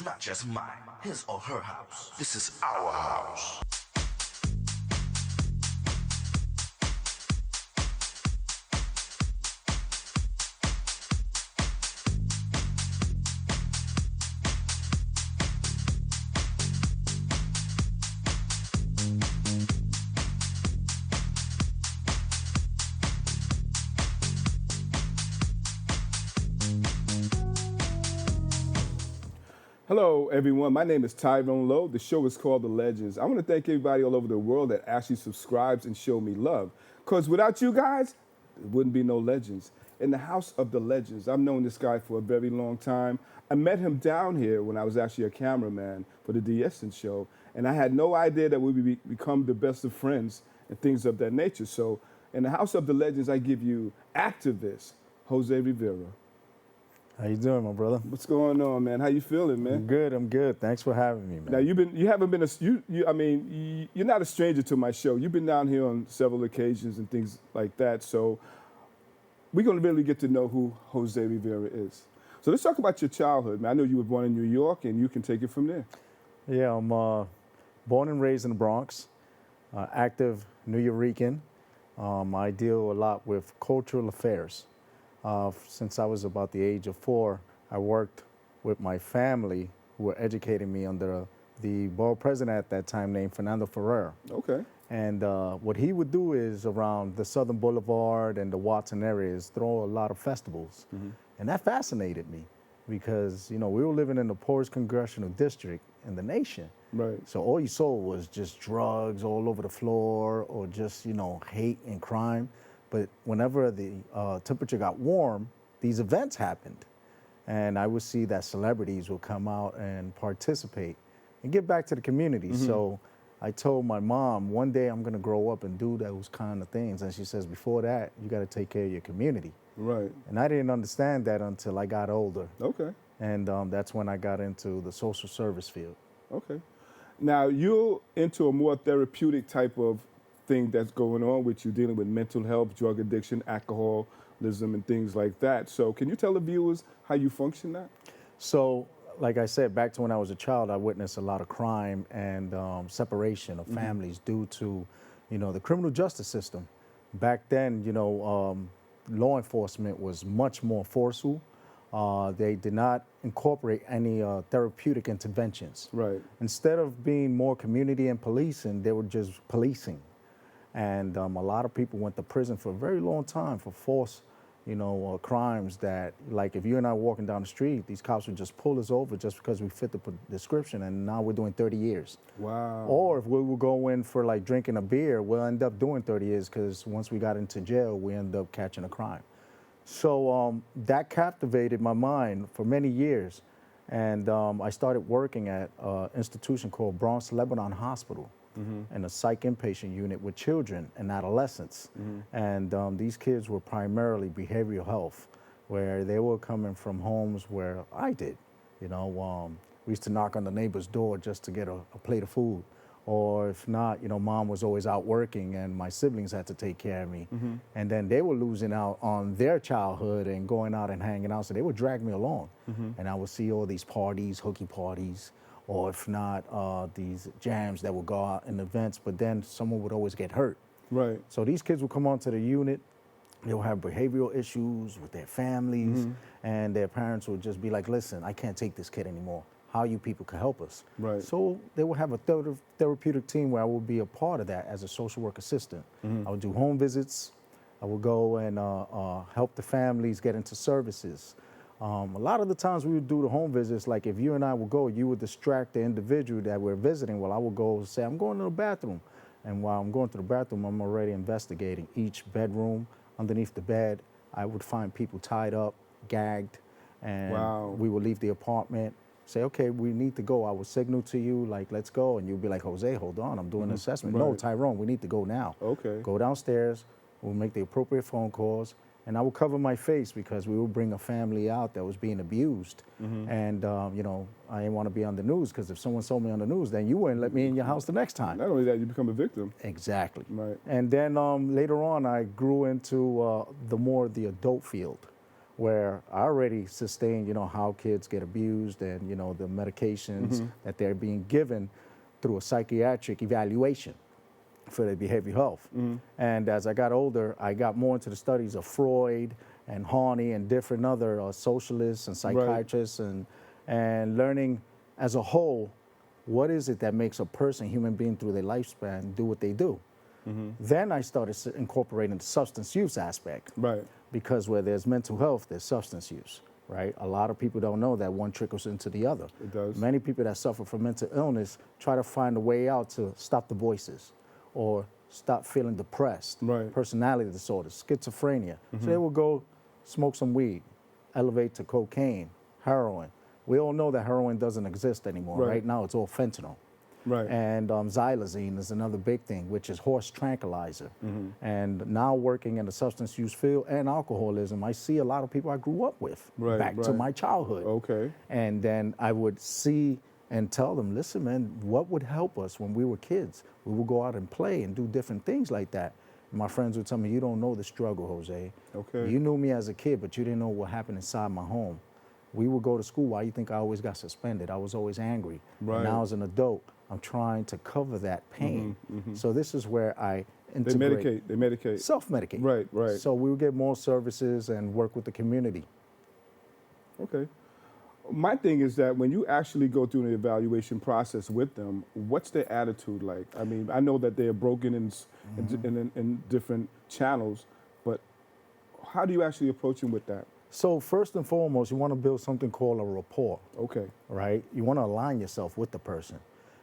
It's not just mine, his or her house. This is our house. Hello, everyone. My name is Tyrone Lowe. The show is called The Legends. I want to thank everybody all over the world that actually subscribes and show me love. Because without you guys, there wouldn't be no legends. In the house of the legends, I've known this guy for a very long time. I met him down here when I was actually a cameraman for the DSN show, and I had no idea that we would become the best of friends and things of that nature. So in the house of the legends, I give you activist Jose Rivera. How you doing, my brother? What's going on, man? How you feeling, man? I'm good. Thanks for having me, man. Now you haven't been you're not a stranger to my show. You've been down here on several occasions and things like that. So we're gonna really get to know who Jose Rivera is. So let's talk about your childhood, man. I know you were born in New York, and you can take it from there. Yeah, I'm born and raised in the Bronx, active New Yorican. I deal a lot with cultural affairs. Since I was about the age of 4, I worked with my family who were educating me under the borough president at that time named Fernando Rivera. Okay. And what he would do is around the Southern Boulevard and the Watson areas, throw a lot of festivals. Mm-hmm. And that fascinated me because, you know, we were living in the poorest congressional district in the nation. Right. So all you saw was just drugs all over the floor or just, you know, hate and crime. But whenever the temperature got warm, these events happened. And I would see that celebrities would come out and participate and give back to the community. Mm-hmm. So I told my mom, one day I'm gonna grow up and do those kind of things. And she says, before that, you gotta take care of your community. Right. And I didn't understand that until I got older. Okay. And that's when I got into the social service field. Okay. Now you're into a more therapeutic type of thing that's going on with you, dealing with mental health, drug addiction, alcoholism, and things like that. So can you tell the viewers how you function that? So, like I said, back to when I was a child, I witnessed a lot of crime and separation of families due to, you know, the criminal justice system. Back then, you know, law enforcement was much more forceful. They did not incorporate any therapeutic interventions. Right. Instead of being more community and policing, they were just policing. And a lot of people went to prison for a very long time for false, you know, crimes that, like, if you and I were walking down the street, these cops would just pull us over just because we fit the description, and now we're doing 30 years. Wow. Or if we would go in for, like, drinking a beer, we'll end up doing 30 years because once we got into jail, we end up catching a crime. So that captivated my mind for many years. And I started working at an institution called Bronx Lebanon Hospital. Mm-hmm. In a psych inpatient unit with children and adolescents. Mm-hmm. And these kids were primarily behavioral health, where they were coming from homes where I did. You know, we used to knock on the neighbor's door just to get a plate of food. Or if not, you know, mom was always out working and my siblings had to take care of me. Mm-hmm. And then they were losing out on their childhood and going out and hanging out. So they would drag me along. Mm-hmm. And I would see all these parties, hooky parties, or if not, these jams that would go out in events, but then someone would always get hurt. Right. So these kids would come onto the unit, they would have behavioral issues with their families, and their parents would just be like, listen, I can't take this kid anymore. How you people can help us? Right. So they would have a therapeutic team where I would be a part of that as a social work assistant. I would do home visits. I would go and help the families get into services. A lot of the times we would do the home visits, like if you and I would go, you would distract the individual that we're visiting. Well, I would go say, I'm going to the bathroom. And while I'm going to the bathroom, I'm already investigating each bedroom. Underneath the bed, I would find people tied up, gagged, and we would leave the apartment, say, okay, we need to go. I would signal to you, like, let's go. And you'd be like, Jose, hold on, I'm doing an assessment. Right. No, Tyrone, we need to go now. Okay. Go downstairs, we'll make the appropriate phone calls. And I would cover my face because we would bring a family out that was being abused. And, you know, I didn't want to be on the news because if someone saw me on the news, then you wouldn't let me in your house the next time. Not only that, you become a victim. Exactly. Right. And then later on, I grew into the adult field. where I already sustained, how kids get abused and, the medications that they're being given through a psychiatric evaluation for their behavioral health. And as I got older, I got more into the studies of Freud and Harney and different other socialists and psychiatrists and learning as a whole, what is it that makes a person, human being through their lifespan, do what they do? Then I started incorporating the substance use aspect. Right. Because where there's mental health, there's substance use, right? A lot of people don't know that one trickles into the other. It does. Many people that suffer from mental illness try to find a way out to stop the voices or stop feeling depressed, Right. personality disorders, schizophrenia. So they will go smoke some weed, elevate to cocaine, heroin. We all know that heroin doesn't exist anymore. Right. Right now, it's all fentanyl. Right. And xylazine is another big thing, which is horse tranquilizer. And now working in the substance use field and alcoholism, I see a lot of people I grew up with back to my childhood. Okay. And then I would see and tell them, listen, man, what would help us when we were kids? We would go out and play and do different things like that. And my friends would tell me, you don't know the struggle, Jose. Okay. You knew me as a kid, but you didn't know what happened inside my home. We would go to school. Why you think I always got suspended? I was always angry. Right. And now as an adult, I'm trying to cover that pain. So this is where I integrate. They medicate. Self-medicate. Right, right. So we will get more services and work with the community. Okay. My thing is that when you actually go through an evaluation process with them, what's their attitude like? I mean, I know that they are broken in different channels, but how do you actually approach them with that? So first and foremost, you want to build something called a rapport, Okay. right? You want to align yourself with the person.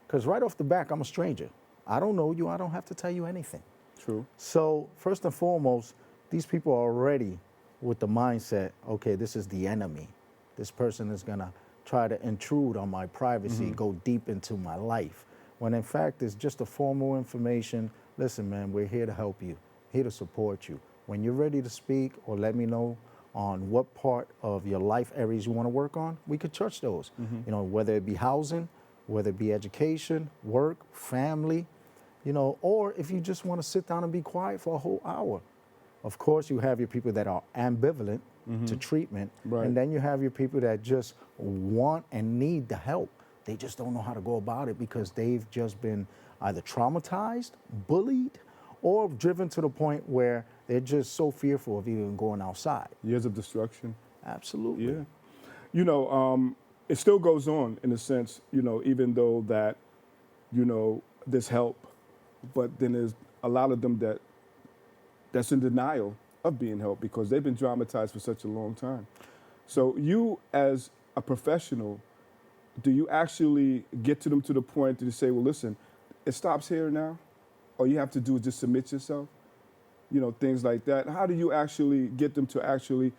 Because right off the back, I'm a stranger. I don't know you. I don't have to tell you anything. True. So first and foremost, these people are already with the mindset, okay, this is the enemy. This person is going to try to intrude on my privacy, go deep into my life. When in fact, it's just a formal information. Listen, man, we're here to help you, here to support you. When you're ready to speak or let me know on what part of your life areas you want to work on, we could touch those. Whether it be housing, whether it be education, work, family, or if you just want to sit down and be quiet for a whole hour. Of course, you have your people that are ambivalent to treatment, Right. and then you have your people that just want and need the help. They just don't know how to go about it because they've just been either traumatized, bullied, or driven to the point where they're just so fearful of even going outside. Years of destruction. Absolutely. Yeah. It still goes on in a sense, even though that, there's help, but then there's a lot of them that's in denial of being helped because they've been traumatized for such a long time. So you, as a professional, do you actually get to them to the point to say, well, listen, it stops here now? All you have to do is just submit yourself? Things like that. How do you actually get them to actually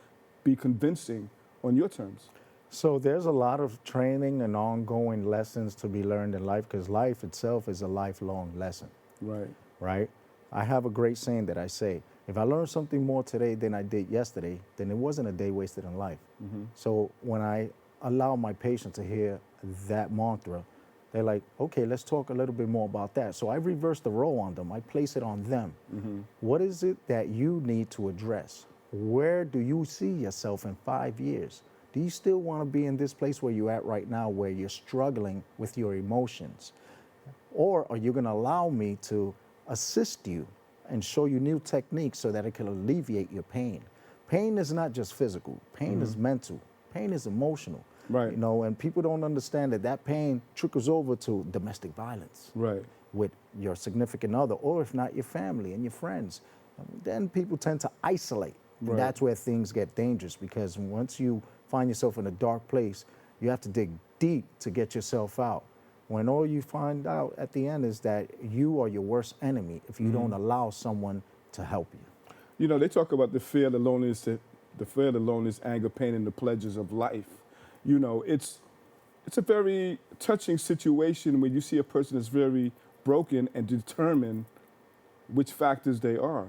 be convincing on your terms? So there's a lot of training and ongoing lessons to be learned in life because life itself is a lifelong lesson, Right. right? I have a great saying that I say, if I learned something more today than I did yesterday, then it wasn't a day wasted in life. So when I allow my patients to hear that mantra, they're like, okay, let's talk a little bit more about that. So I reverse the role on them. I place it on them. What is it that you need to address? Where do you see yourself in 5 years? Do you still want to be in this place where you're at right now, where you're struggling with your emotions? Or are you going to allow me to assist you and show you new techniques so that it can alleviate your pain? Pain is not just physical. Pain is mental. Pain is emotional. Right. And people don't understand that pain trickles over to domestic violence. Right. With your significant other, or if not, your family and your friends. Then people tend to isolate. Right. And that's where things get dangerous because once you find yourself in a dark place, you have to dig deep to get yourself out. When all you find out at the end is that you are your worst enemy if you don't allow someone to help you. They talk about the fear, the loneliness, anger, pain, and the pleasures of life. It's a very touching situation when you see a person that's very broken and determine which factors they are.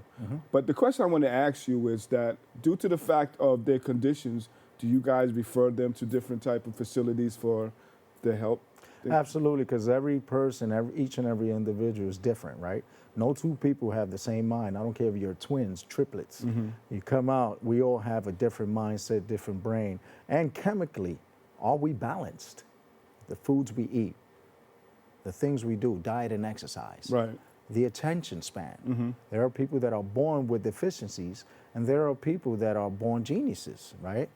But the question I want to ask you is that due to the fact of their conditions, do you guys refer them to different type of facilities for their help? Absolutely, because every person, each and every individual is different, right? No two people have the same mind. I don't care if you're twins, triplets. You come out, we all have a different mindset, different brain. And chemically, are we balanced? The foods we eat, the things we do, diet and exercise. Right. The attention span. There are people that are born with deficiencies, and there are people that are born geniuses, right?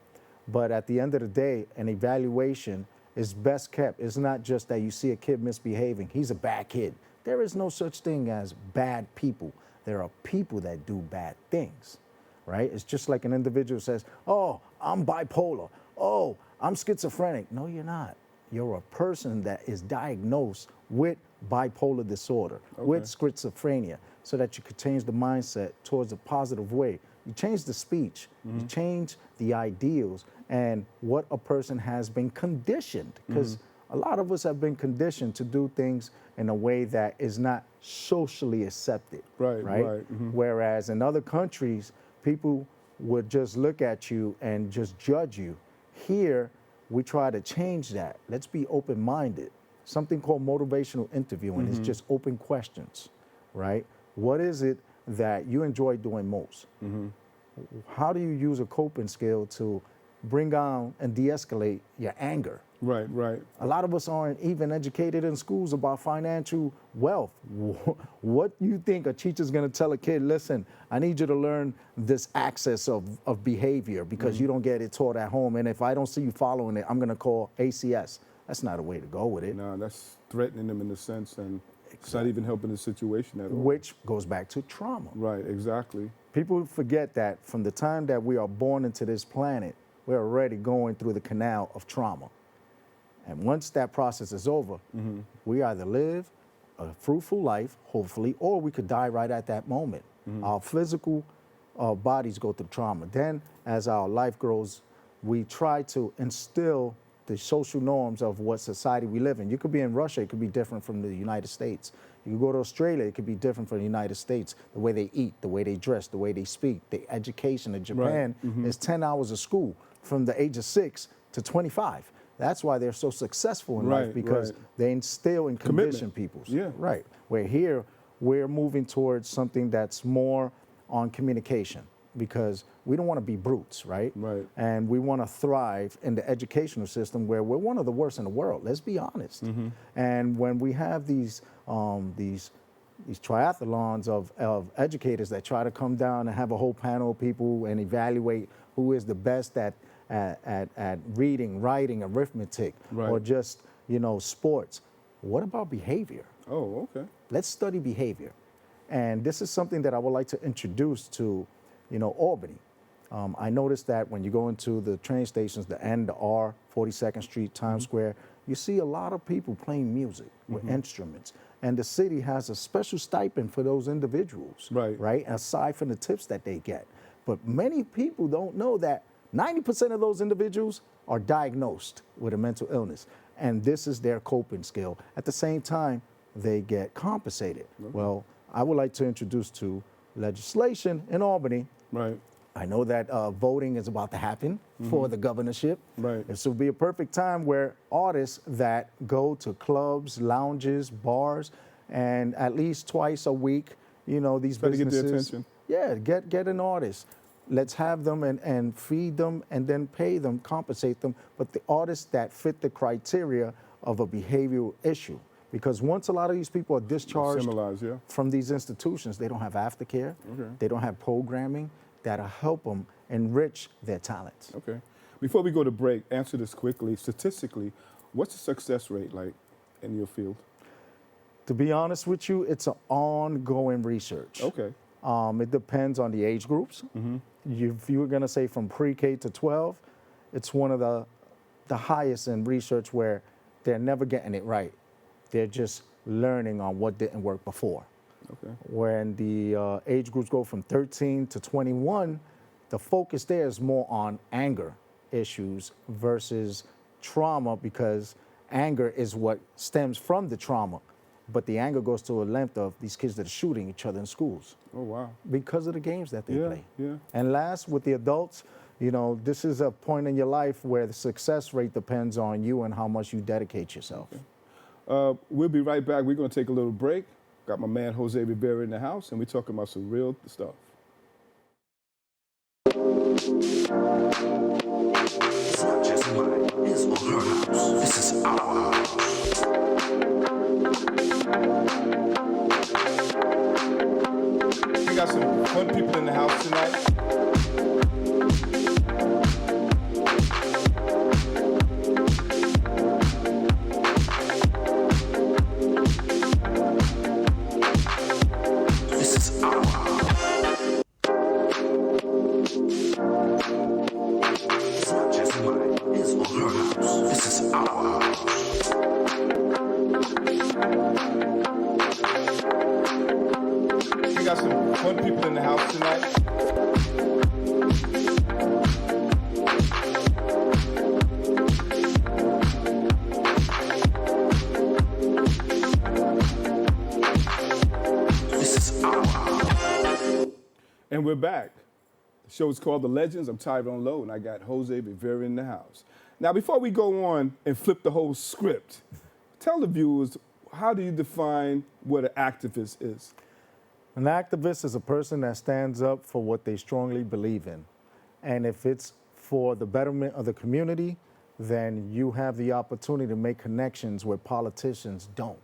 But at the end of the day, an evaluation is best kept. It's not just that you see a kid misbehaving, he's a bad kid. There is no such thing as bad people. There are people that do bad things, right? It's just like an individual says, oh, I'm bipolar. Oh, I'm schizophrenic. No, you're not. You're a person that is diagnosed with bipolar disorder, with schizophrenia, so that you could change the mindset towards a positive way. You change the speech, you change the ideals and what a person has been conditioned, because a lot of us have been conditioned to do things in a way that is not socially accepted. Right. Whereas in other countries, people would just look at you and just judge you. Here, we try to change that. Let's be open-minded. Something called motivational interviewing is just open questions, right? What is it that you enjoy doing most? How do you use a coping skill to bring down and de-escalate your anger? Right. A lot of us aren't even educated in schools about financial wealth. What do you think a teacher's gonna tell a kid, listen, I need you to learn this axis of behavior because you don't get it taught at home, and if I don't see you following it, I'm gonna call ACS. That's not a way to go with it. No, that's threatening them in a sense, and it's not even helping the situation at all. Which goes back to trauma. Right, exactly. People forget that from the time that we are born into this planet, we're already going through the canal of trauma. And once that process is over, we either live a fruitful life, hopefully, or we could die right at that moment. Our physical bodies go through trauma. Then, as our life grows, we try to instill the social norms of what society we live in. You could be in Russia, it could be different from the United States. You could go to Australia, it could be different from the United States. The way they eat, the way they dress, the way they speak, the education. In Japan is 10 hours of school from the age of 6 to 25. That's why they're so successful in life, because they instill and condition people. Yeah. Right. Where here, we're moving towards something that's more on communication, because we don't want to be brutes, right? Right. And we want to thrive in the educational system where we're one of the worst in the world. Let's be honest. And when we have these triathlons of educators that try to come down and have a whole panel of people and evaluate who is the best at reading, writing, arithmetic, or just, sports. What about behavior? Oh, okay. Let's study behavior. And this is something that I would like to introduce to, Albany. I noticed that when you go into the train stations, the N, the R, 42nd Street, Times Square, you see a lot of people playing music with instruments. And the city has a special stipend for those individuals, right? Aside from the tips that they get. But many people don't know that 90% of those individuals are diagnosed with a mental illness, and this is their coping skill. At the same time, they get compensated. Well, I would like to introduce to legislation in Albany. Right. I know that voting is about to happen for the governorship. Right. This will be a perfect time where artists that go to clubs, lounges, bars, and at least twice a week, these Try businesses. to get their attention. Yeah, get an artist. Let's have them and feed them and then pay them, compensate them, but the artists that fit the criteria of a behavioral issue. Because once a lot of these people are discharged from these institutions, they don't have aftercare, they don't have programming that'll help them enrich their talents. Okay. Before we go to break, answer this quickly. Statistically, what's the success rate like in your field? To be honest with you, it's an ongoing research. Okay. It depends on the age groups. If you were going to say from pre-K to 12, it's one of the highest in research where they're never getting it right. They're just learning on what didn't work before. Okay. When the age groups go from 13 to 21, the focus there is more on anger issues versus trauma, because anger is what stems from the trauma. But the anger goes to a length of these kids that are shooting each other in schools. Oh, wow. Because of the games that they play. Yeah. And last, with the adults, this is a point in your life where the success rate depends on you and how much you dedicate yourself. Okay. We'll be right back. We're going to take a little break. Got my man Jose Rivera in the house, and we're talking about some real stuff. It's not just mine, his or her house. This is our house. We got some fun people in the house tonight. This is our house. It's not just mine, his or her house. This is our house. We got some fun people in the house tonight. This is our house. And we're back. The show is called The Legends. I'm Tyrone Lowe, and I got Jose Rivera in the house. Now, before we go on and flip the whole script, tell the viewers, how do you define what an activist is? An activist is a person that stands up for what they strongly believe in. And if it's for the betterment of the community, then you have the opportunity to make connections where politicians don't.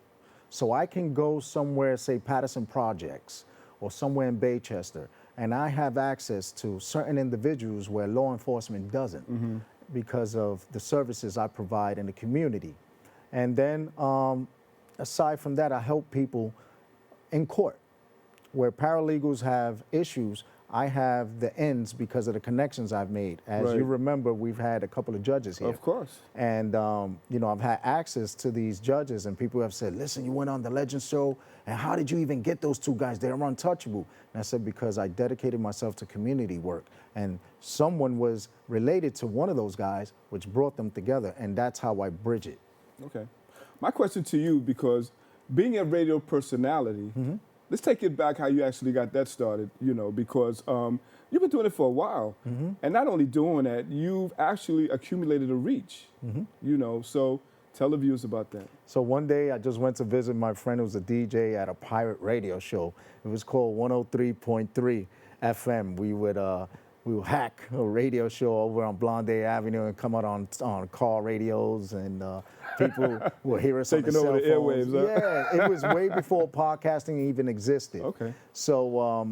So I can go somewhere, say Patterson Projects, or somewhere in Baychester, and I have access to certain individuals where law enforcement doesn't because of the services I provide in the community. And then aside from that, I help people in court. Where paralegals have issues, I have the ends because of the connections I've made. As Right. you remember, we've had a couple of judges here. Of course. And, I've had access to these judges, and people have said, listen, you went on the Legends show, and how did you even get those two guys? They're untouchable. And I said, because I dedicated myself to community work. And someone was related to one of those guys, which brought them together, and that's how I bridge it. Okay. My question to you, because being a radio personality, let's take it back how you actually got that started, because you've been doing it for a while. And not only doing that, you've actually accumulated a reach, so tell the viewers about that. So one day I just went to visit my friend who was a DJ at a pirate radio show. It was called 103.3 FM. We would hack a radio show over on Blonde Avenue and come out on car radios, and people would hear us Taking on over their the cell phones. airwaves, huh? Yeah, it was way before podcasting even existed. Okay. So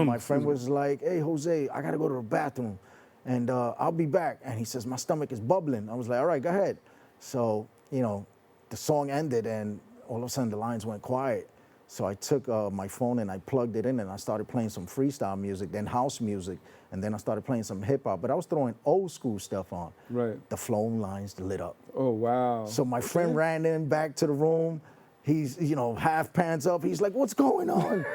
my friend was like, hey, Jose, I got to go to the bathroom, and I'll be back. And he says, my stomach is bubbling. I was like, all right, go ahead. So, the song ended, and all of a sudden the lines went quiet. So I took my phone and I plugged it in, and I started playing some freestyle music, then house music, and then I started playing some hip hop. But I was throwing old school stuff on. Right. The phone lines lit up. Oh, wow. So my friend ran in back to the room. He's, half pants up. He's like, what's going on?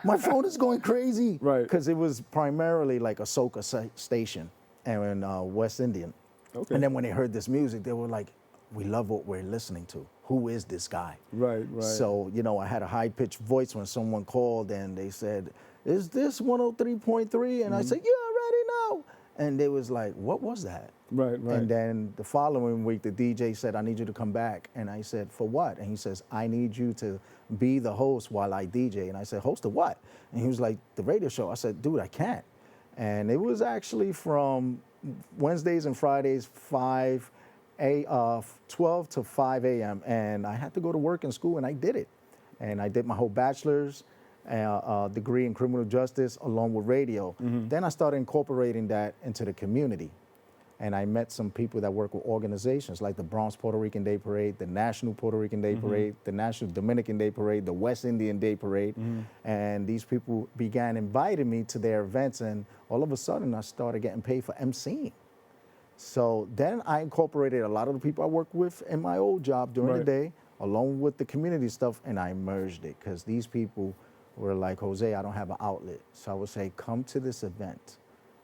My phone is going crazy. Right. Because it was primarily like a soca station and West Indian. Okay. And then when they heard this music, they were like, we love what we're listening to. Who is this guy? Right. So, I had a high-pitched voice when someone called and they said, is this 103.3? And I said, yeah, I already know. And they was like, what was that? Right. And then the following week, the DJ said, I need you to come back. And I said, for what? And he says, I need you to be the host while I DJ. And I said, host of what? And he was like, the radio show. I said, dude, I can't. And it was actually from Wednesdays and Fridays, 12 to 5 a.m. And I had to go to work in school, and I did it. And I did my whole bachelor's degree in criminal justice along with radio. Then I started incorporating that into the community. And I met some people that work with organizations like the Bronx Puerto Rican Day Parade, the National Puerto Rican Day Parade, the National Dominican Day Parade, the West Indian Day Parade. And these people began inviting me to their events, and all of a sudden I started getting paid for emceeing. So then I incorporated a lot of the people I worked with in my old job during the day, along with the community stuff, and I merged it because these people were like, Jose, I don't have an outlet. So I would say, come to this event.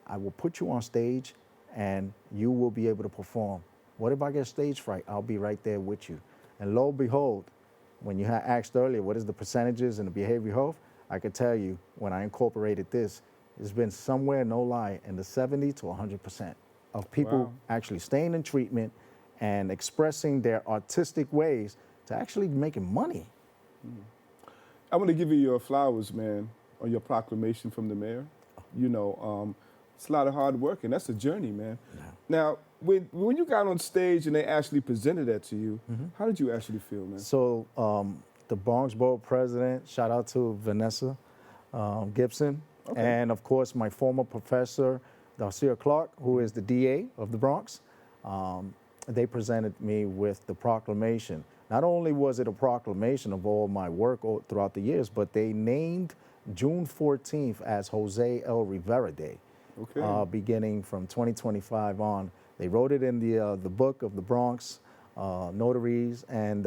I will put you on stage and you will be able to perform. What if I get stage fright? I'll be right there with you. And lo and behold, when you had asked earlier, what is the percentages in the behavioral health? I could tell you, when I incorporated this, it's been somewhere, no lie, in the 70 to 100% of people actually staying in treatment and expressing their artistic ways to actually making money. I want to give you your flowers, man, on your proclamation from the mayor. You know, it's a lot of hard work, and that's a journey, man. Yeah. Now, when you got on stage and they actually presented that to you, how did you actually feel, man? So the Bronx Borough president, shout out to Vanessa Gibson, Okay. and of course my former professor, Darcia Clark, who is the DA of the Bronx. They presented me with the proclamation. Not only was it a proclamation of all my work throughout the years, but they named June 14th as Jose L. Rivera Day, Okay. beginning from 2025 on. They wrote it in the book of the Bronx notaries, and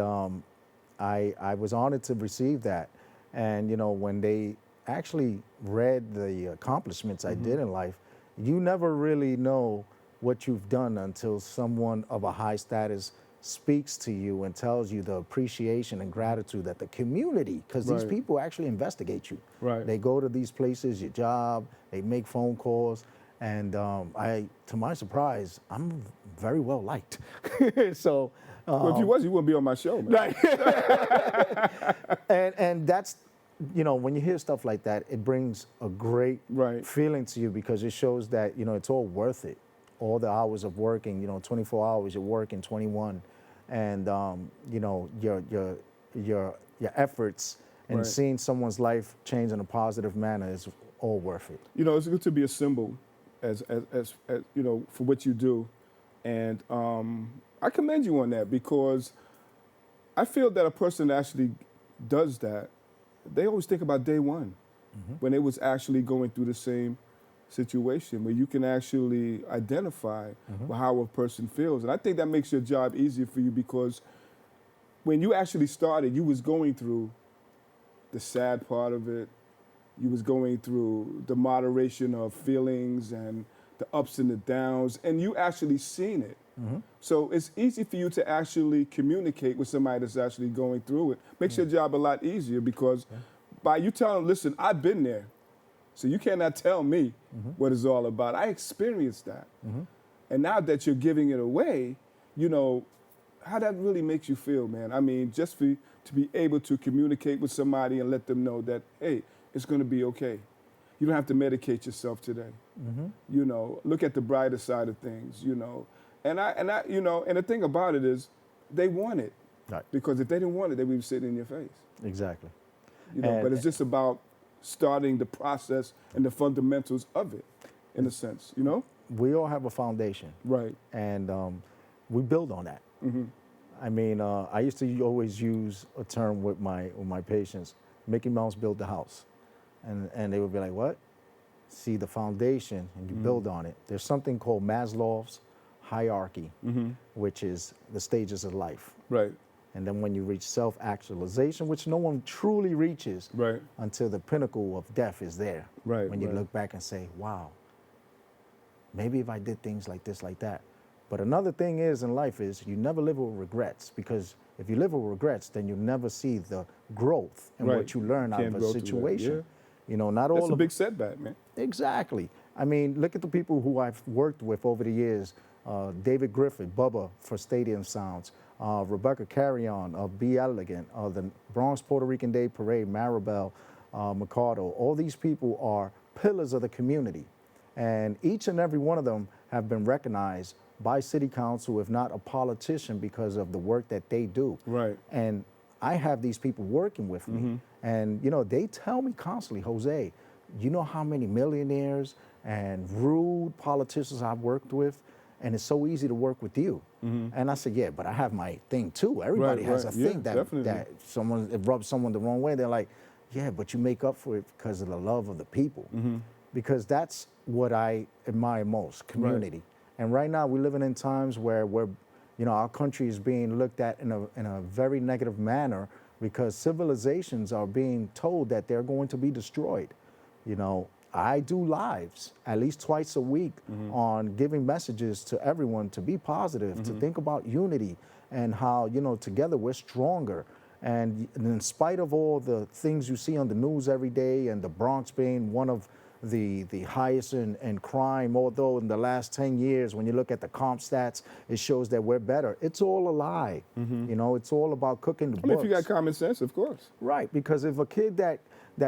I was honored to receive that. And you know, when they actually read the accomplishments I did in life, you never really know what you've done until someone of a high status speaks to you and tells you the appreciation and gratitude that the community, because these Right. people actually investigate you. Right. They go to these places, your job, they make phone calls, and to my surprise, I'm very well liked. So, Well, if you was, you wouldn't be on my show, man. and that's, you know, when you hear stuff like that, it brings a great Right. feeling to you, because it shows that, you know, it's all worth it. All the hours of working, you know, 24 hours, you're working 21, and you know, your efforts and Right. seeing someone's life change in a positive manner is all worth it. You know, it's good to be a symbol as you know, for what you do. And I commend you on that, because I feel that a person that actually does that, they always think about day one, when they was actually going through the same situation, where you can actually identify how a person feels. And I think that makes your job easier for you, because when you actually started, you was going through the sad part of it. You was going through the moderation of feelings and the ups and the downs, and you actually seen it. So it's easy for you to actually communicate with somebody that's actually going through it. Makes your job a lot easier, because by you telling them, listen, I've been there, so you cannot tell me what it's all about. I experienced that. And now that you're giving it away, you know, how that really makes you feel, man. I mean, just to be able to communicate with somebody and let them know that, hey, it's going to be okay. You don't have to medicate yourself today. You know, look at the brighter side of things, you know. And I, you know, and the thing about it is, they want it. Right. Because if they didn't want it, they would be sitting in your face. Exactly. You know, And- but it's just about starting the process and the fundamentals of it, in a sense, you know? We all have a foundation, Right. and we build on that. I mean, I used to always use a term with my patients: Mickey Mouse built the house, and they would be like, "What?" See the foundation, and you build on it. There's something called Maslow's hierarchy, which is the stages of life. Right. And then when you reach self-actualization, which no one truly reaches Right. until the pinnacle of death is there. Right, When you right. look back and say, wow, maybe if I did things like this, like that. But another thing is in life is you never live with regrets, because if you live with regrets, then you never see the growth and Right. what you learn out Can't of a grow through that, situation. yeah. You know, not That's all a of big setback, man. Exactly. I mean, look at the people who I've worked with over the years. David Griffith, Bubba for Stadium Sounds, Rebecca Carrion of Be Elegant, the Bronx Puerto Rican Day Parade, Maribel Mercado. All these people are pillars of the community. And each and every one of them have been recognized by city council, if not a politician, because of the work that they do. Right. And I have these people working with me, and you know, they tell me constantly, Jose, you know how many millionaires and rude politicians I've worked with, and it's so easy to work with you. And I said, yeah, but I have my thing too. Everybody has right. a Yeah, thing that definitely. someone, it rubs someone the wrong way. They're like, yeah, but you make up for it because of the love of the people. Because that's what I admire most, community. And right now we're living in times where you know, our country is being looked at in a very negative manner, because civilizations are being told that they're going to be destroyed. You know, I do lives at least twice a week on giving messages to everyone to be positive, to think about unity and how, you know, together we're stronger. And in spite of all the things you see on the news every day, and the Bronx being one of the highest in crime, although in the last 10 years, when you look at the comp stats, it shows that we're better. It's all a lie. You know, it's all about cooking the I mean, books. if you got common sense, of course. Right, because if a kid that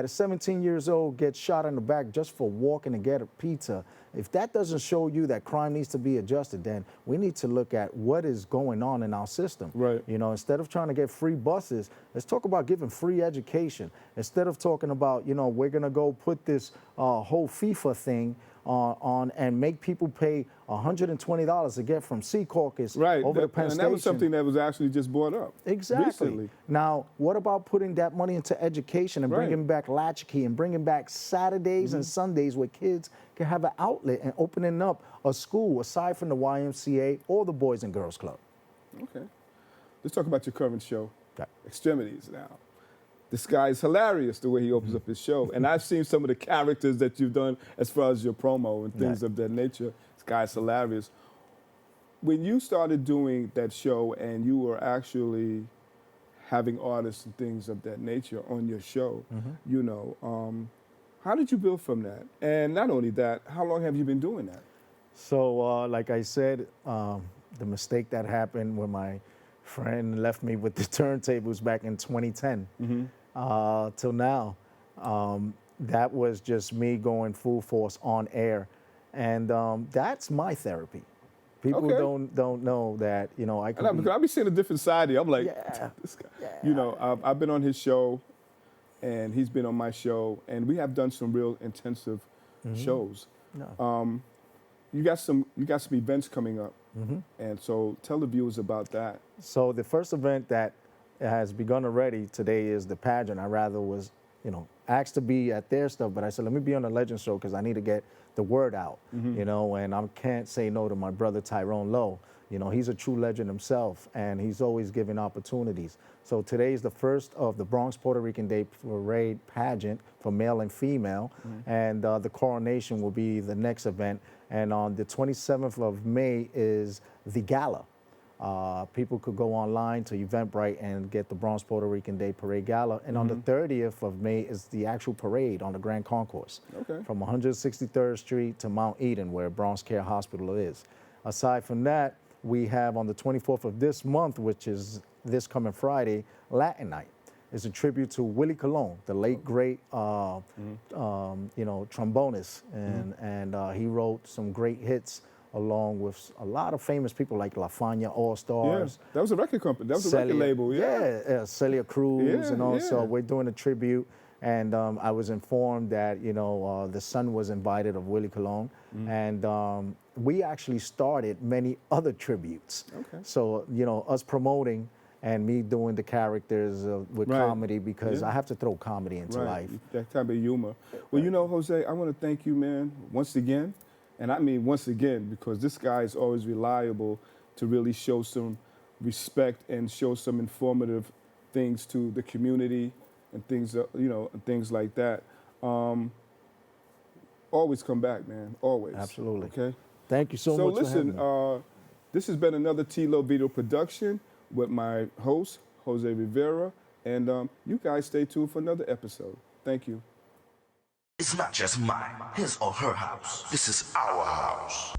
is 17 years old gets shot in the back just for walking to get a pizza, if that doesn't show you that crime needs to be adjusted, then we need to look at what is going on in our system. Right. You know, instead of trying to get free buses, let's talk about giving free education. Instead of talking about, you know, we're going to go put this whole FIFA thing on and make people pay $120 to get from Sea Caucus over to Penn and Station. that was something that was actually just brought up Exactly. recently. Now, what about putting that money into education and Right. bringing back latchkey and bringing back Saturdays and Sundays where kids can have an outlet and opening up a school aside from the YMCA or the Boys and Girls Club? Okay. Let's talk about your current show, Okay. Extremities now. This guy is hilarious the way he opens up his show. And I've seen some of the characters that you've done as far as your promo and things of that nature. This guy's hilarious. When you started doing that show and you were actually having artists and things of that nature on your show, you know, how did you build from that? And not only that, how long have you been doing that? So, like I said, the mistake that happened when my friend left me with the turntables back in 2010 till now, that was just me going full force on air. And that's my therapy. People Okay. don't know that, you know, I And could I'll be seeing a different side of you. I'm like, Yeah. this guy. You know, I've been on his show, and he's been on my show, and we have done some real intensive shows. No. You got some events coming up, and so tell the viewers about that. So the first event that has begun already today is the pageant. I rather was, you know, asked to be at their stuff, but I said, let me be on the Legend Show because I need to get the word out, you know, and I can't say no to my brother Tyrone Lowe. You know, he's a true legend himself, and he's always giving opportunities. So today is the first of the Bronx Puerto Rican Day Parade pageant for male and female, and the coronation will be the next event. And on the 27th of May is the gala. People could go online to Eventbrite and get the Bronx Puerto Rican Day Parade Gala. And on the 30th of May is the actual parade on the Grand Concourse. Okay. From 163rd Street to Mount Eden, where Bronx Care Hospital is. Aside from that, we have on the 24th of this month, which is this coming Friday, Latin Night. It's a tribute to Willie Colon, the late great, you know, trombonist, and he wrote some great hits along with a lot of famous people like La Fania All Yeah, Stars. that was a record company. That was a record label. Yeah. Celia Cruz, Yeah, and also yeah. we're doing a tribute. And I was informed that, you know, the son was invited of Willie Colon, and we actually started many other tributes. Okay. So, you know, us promoting and me doing the characters with Right. comedy, because Yeah. I have to throw comedy into Right. life. That type of humor. Well, you know, Jose, I want to thank you, man, once again. And I mean once again, because this guy is always reliable to really show some respect and show some informative things to the community and things, you know, and things like that. Always come back, man. Always. Absolutely. Okay. Thank you so So much for having listen, me. this has been another T-Lo Video production with my host, Jose Rivera. And you guys stay tuned for another episode. Thank you. It's not just mine, his or her house. This is our house.